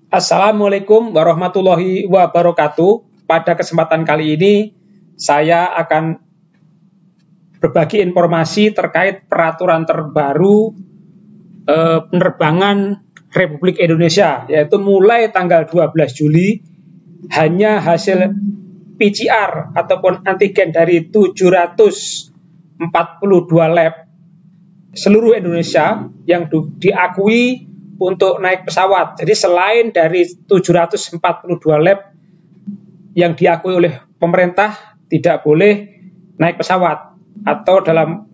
Assalamualaikum warahmatullahi wabarakatuh. Pada kesempatan kali ini, saya akan berbagi informasi terkait peraturan terbaru penerbangan Republik Indonesia, yaitu mulai tanggal 12 Juli, hanya hasil PCR ataupun antigen dari 742 lab seluruh Indonesia yang diakui untuk naik pesawat. Jadi selain dari 742 lab yang diakui oleh pemerintah, tidak boleh naik pesawat, atau dalam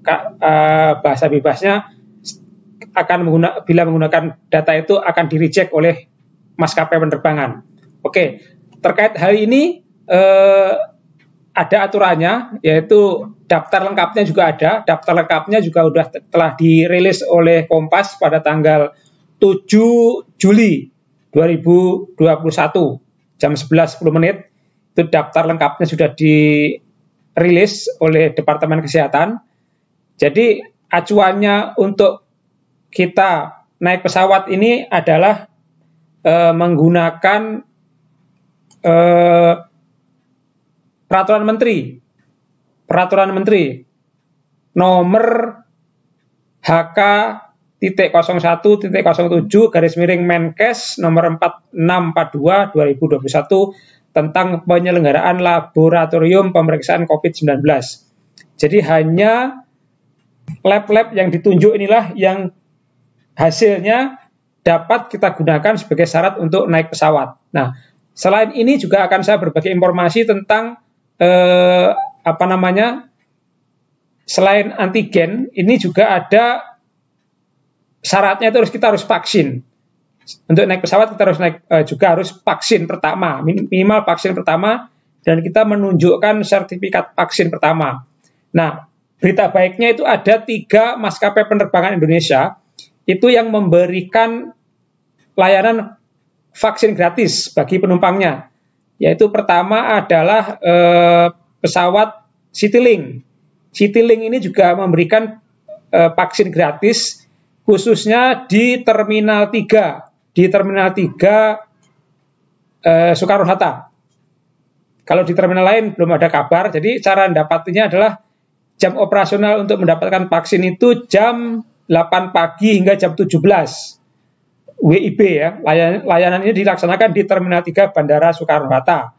bahasa bebasnya bila menggunakan data itu akan di-reject oleh maskapai penerbangan. Oke, terkait hal ini ada aturannya, yaitu daftar lengkapnya juga ada. Daftar lengkapnya juga telah dirilis oleh Kompas pada tanggal 7 Juli 2021 jam 11.10. Itu daftar lengkapnya sudah dirilis oleh Departemen Kesehatan. Jadi acuannya untuk kita naik pesawat ini adalah menggunakan Peraturan Menteri nomor HK.01.07/Menkes nomor 4642/2021 tentang penyelenggaraan laboratorium pemeriksaan COVID-19. Jadi hanya lab-lab yang ditunjuk inilah yang hasilnya dapat kita gunakan sebagai syarat untuk naik pesawat. Nah, selain ini juga akan saya berbagi informasi tentang selain antigen, ini juga ada syaratnya, itu kita harus vaksin. Untuk naik pesawat kita harus vaksin pertama, minimal vaksin pertama, dan kita menunjukkan sertifikat vaksin pertama. Nah, berita baiknya itu ada 3 maskapai penerbangan Indonesia itu yang memberikan layanan vaksin gratis bagi penumpangnya. Yaitu pertama adalah pesawat Citylink. Citylink ini juga memberikan vaksin gratis khususnya di Terminal 3. Di Terminal 3 Soekarno-Hatta. Kalau di terminal lain belum ada kabar, jadi cara mendapatinya adalah jam operasional untuk mendapatkan vaksin itu jam 8 pagi hingga jam 17 WIB ya. Layanan ini dilaksanakan di Terminal 3 Bandara Soekarno-Hatta.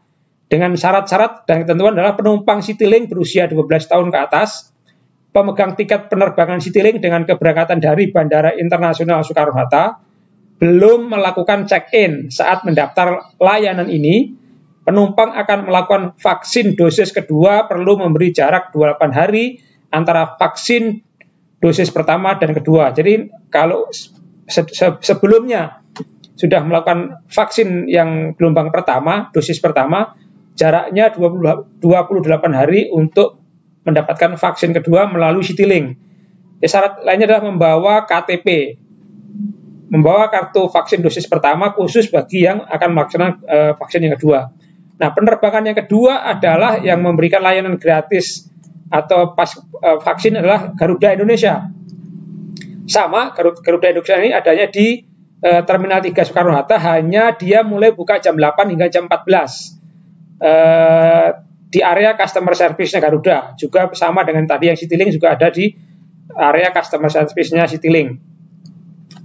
Dengan syarat-syarat dan ketentuan adalah penumpang Citylink berusia 12 tahun ke atas, pemegang tiket penerbangan Citylink dengan keberangkatan dari Bandara Internasional Soekarno-Hatta, belum melakukan check-in saat mendaftar layanan ini, penumpang akan melakukan vaksin dosis kedua perlu memberi jarak 28 hari antara vaksin dosis pertama dan kedua. Jadi kalau sebelumnya sudah melakukan vaksin yang gelombang pertama, dosis pertama, jaraknya 28 hari untuk mendapatkan vaksin kedua melalui Citylink. Syarat lainnya adalah membawa KTP, membawa kartu vaksin dosis pertama khusus bagi yang akan melaksanakan vaksin yang kedua. Nah, penerbangan yang kedua adalah yang memberikan layanan gratis atau vaksin adalah Garuda Indonesia. Sama, Garuda Indonesia ini adanya di Terminal 3 Soekarno-Hatta, hanya dia mulai buka jam 8 hingga jam 14. Di area customer service-nya Garuda, juga sama dengan tadi yang Citylink, juga ada di area customer service-nya Citylink.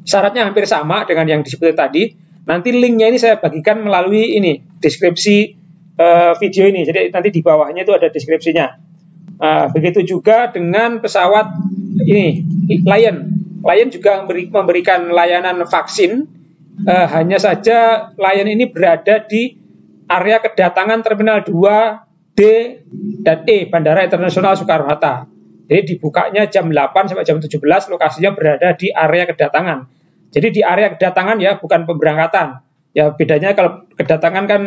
Syaratnya hampir sama dengan yang disebut tadi. Nanti linknya ini saya bagikan melalui ini deskripsi video ini. Jadi nanti di bawahnya itu ada deskripsinya. Begitu juga dengan pesawat ini Lion juga memberikan layanan vaksin. Hanya saja Lion ini berada di area kedatangan Terminal 2D dan E Bandara Internasional Soekarno-Hatta. Jadi dibukanya jam 8 sampai jam 17, lokasinya berada di area kedatangan. Jadi di area kedatangan ya, bukan pemberangkatan. Ya bedanya kalau kedatangan kan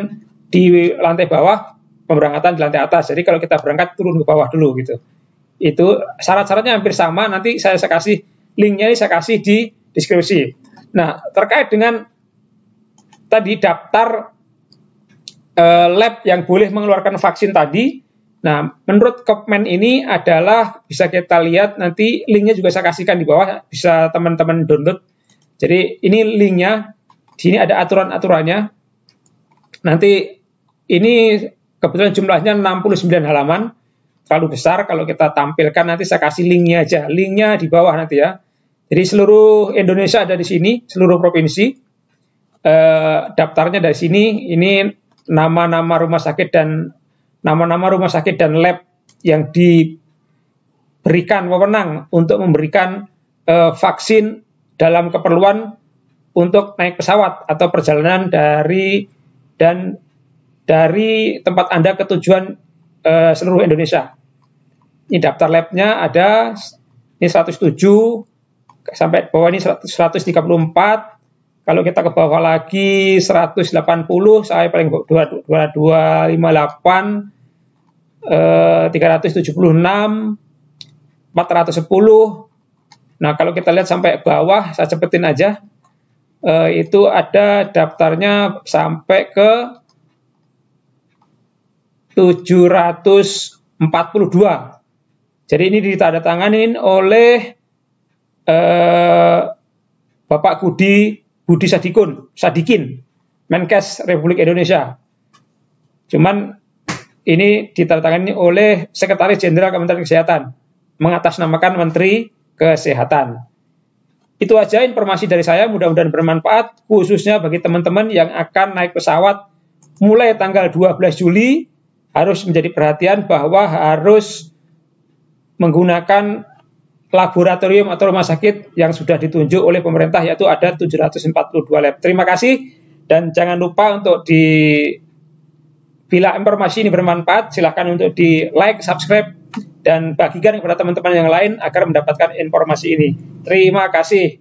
di lantai bawah, pemberangkatan di lantai atas. Jadi kalau kita berangkat turun ke bawah dulu gitu. Itu syarat-syaratnya hampir sama. Nanti saya kasih linknya, saya kasih di deskripsi. Nah, terkait dengan tadi daftar lab yang boleh mengeluarkan vaksin tadi. Nah, menurut Kopmen ini adalah bisa kita lihat, nanti linknya juga saya kasihkan di bawah, bisa teman-teman download. Jadi ini linknya, Di sini ada aturan-aturannya. Nanti ini kebetulan jumlahnya 69 halaman, terlalu besar kalau kita tampilkan, nanti saya kasih linknya aja. Linknya di bawah nanti ya. Jadi seluruh Indonesia ada di sini, seluruh provinsi. Daftarnya dari sini. Ini nama-nama rumah sakit dan lab yang diberikan wewenang untuk memberikan vaksin dalam keperluan untuk naik pesawat atau perjalanan dari tempat Anda ke tujuan seluruh Indonesia. Ini daftar labnya ada, ini 107 sampai bawah ini 134. Kalau kita ke bawah lagi 180, saya paling 2258, 376, 410. Nah, kalau kita lihat sampai bawah, saya cepetin aja. Itu ada daftarnya sampai ke 742. Jadi ini ditandatangani oleh Bapak Budi Sadikin, Menkes Republik Indonesia. Cuman ini ditandatangani oleh Sekretaris Jenderal Kementerian Kesehatan, mengatasnamakan Menteri Kesehatan. Itu aja informasi dari saya, mudah-mudahan bermanfaat, khususnya bagi teman-teman yang akan naik pesawat mulai tanggal 12 Juli, harus menjadi perhatian bahwa harus menggunakan laboratorium atau rumah sakit yang sudah ditunjuk oleh pemerintah, yaitu ada 742 lab. Terima kasih, dan jangan lupa untuk bila informasi ini bermanfaat, silakan untuk di like, subscribe, dan bagikan kepada teman-teman yang lain agar mendapatkan informasi ini. Terima kasih.